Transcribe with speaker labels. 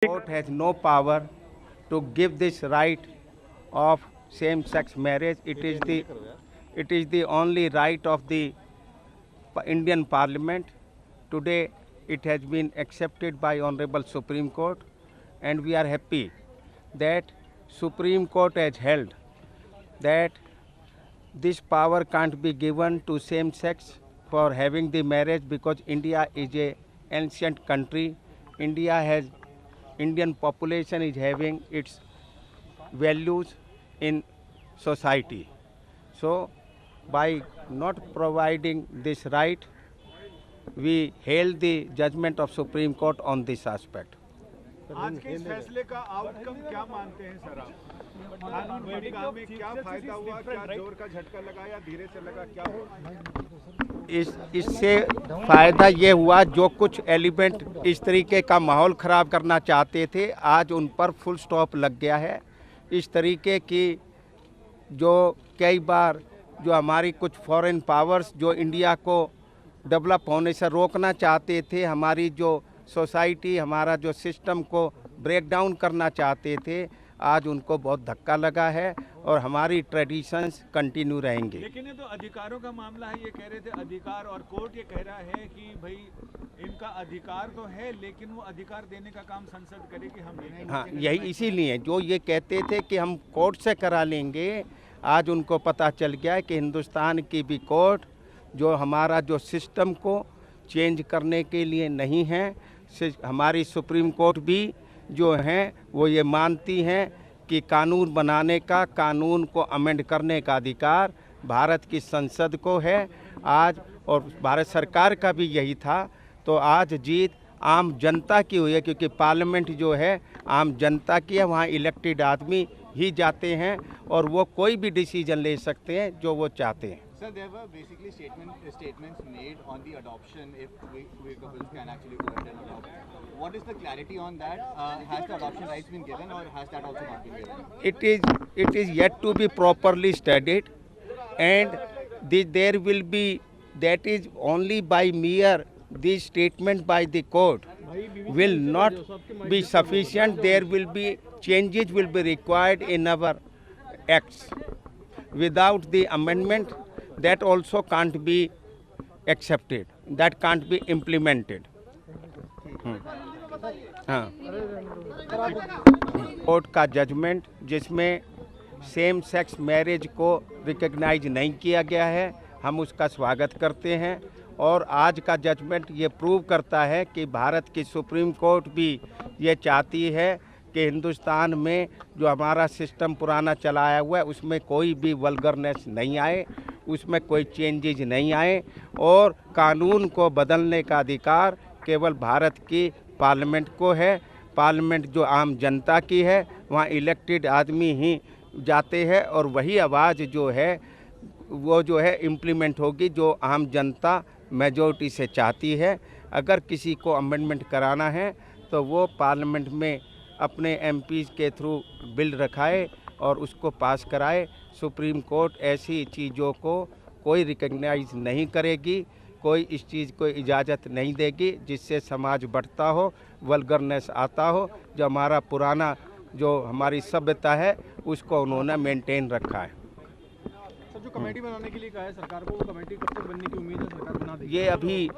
Speaker 1: Court has no power to give this right of same-sex marriage. It is the only right of the Indian Parliament. Today, it has been accepted by Honorable Supreme Court, and we are happy that Supreme Court has held that this power can't be given to same-sex for having the marriage because India is a ancient country. Indian population is having its values in society. So, by not providing this right, we hail the judgment of Supreme Court on this aspect.
Speaker 2: आज के इस फैसले का outcome क्या मानते हैं sir आप? कानून बनने में क्या फायदा हुआ, क्या जोर का झटका लगा या धीरे से लगा, क्या हुआ?
Speaker 1: इससे फायदा ये हुआ, जो कुछ एलिमेंट इस तरीके का माहौल ख़राब करना चाहते थे, आज उन पर फुल स्टॉप लग गया है। इस तरीके की जो कई बार जो हमारी कुछ फॉरेन पावर्स जो इंडिया को डेवलप होने से रोकना चाहते थे, हमारी जो सोसाइटी, हमारा जो सिस्टम को ब्रेक डाउन करना चाहते थे, आज उनको बहुत धक्का लगा है और हमारी ट्रेडिशंस कंटिन्यू रहेंगे।
Speaker 2: लेकिन ये तो अधिकारों का मामला है, ये कह रहे थे अधिकार, और कोर्ट ये कह रहा है कि भाई इनका अधिकार तो है लेकिन वो अधिकार देने का काम संसद करेगी, हम नहीं।
Speaker 1: हाँ, यही इसीलिए जो ये कहते थे कि हम कोर्ट से करा लेंगे, आज उनको पता चल गया है कि हिंदुस्तान की भी कोर्ट जो हमारा जो सिस्टम को चेंज करने के लिए नहीं है, हमारी सुप्रीम कोर्ट भी जो हैं वो ये मानती हैं कि कानून बनाने का, कानून को अमेंड करने का अधिकार भारत की संसद को है आज, और भारत सरकार का भी यही था। तो आज जीत आम जनता की हुई है, क्योंकि पार्लियामेंट जो है आम जनता की है, वहाँ इलेक्टेड आदमी ही जाते हैं और वो कोई भी डिसीजन ले सकते हैं जो वो चाहते हैं।
Speaker 3: Sir, there were basically statements made on the adoption if queer couples can actually go ahead and adopt. What is the clarity on that? Has the adoption rights been given or has that also not been given?
Speaker 1: It is yet to be properly studied, and there will be, that is only by mere this statement by the court will not be sufficient. There will be changes will be required in our acts. Without the amendment, that also can't be accepted, that can't be implemented. हाँ, court का judgement जिसमें same sex marriage को recognise नहीं किया गया है, हम उसका स्वागत करते हैं। और आज का जजमेंट ये प्रूव करता है कि भारत की सुप्रीम कोर्ट भी ये चाहती है कि हिंदुस्तान में जो हमारा सिस्टम पुराना चलाया हुआ है उसमें कोई भी वल्गरनेस नहीं आए, उसमें कोई चेंजेज नहीं आए, और कानून को बदलने का अधिकार केवल भारत की पार्लियामेंट को है। पार्लियामेंट जो आम जनता की है, वहाँ इलेक्टेड आदमी ही जाते हैं और वही आवाज़ जो है वो जो है इम्प्लीमेंट होगी जो आम जनता मेजॉरिटी से चाहती है। अगर किसी को अमेंडमेंट कराना है तो वो पार्लियामेंट में अपने एमपीज़ के थ्रू बिल रखाए और उसको पास कराए। सुप्रीम कोर्ट ऐसी चीज़ों को कोई रिकग्नाइज नहीं करेगी, कोई इस चीज़ को इजाज़त नहीं देगी जिससे समाज बढ़ता हो, वल्गरनेस आता हो। जो हमारा पुराना जो हमारी सभ्यता है उसको उन्होंने मेंटेन रखा है।
Speaker 2: सर, जो कमेटी बनाने के लिए कहा है सरकार को, वो कमेटी कब तक बनने की उम्मीद है, सरकार बना देगी?
Speaker 1: ये अभी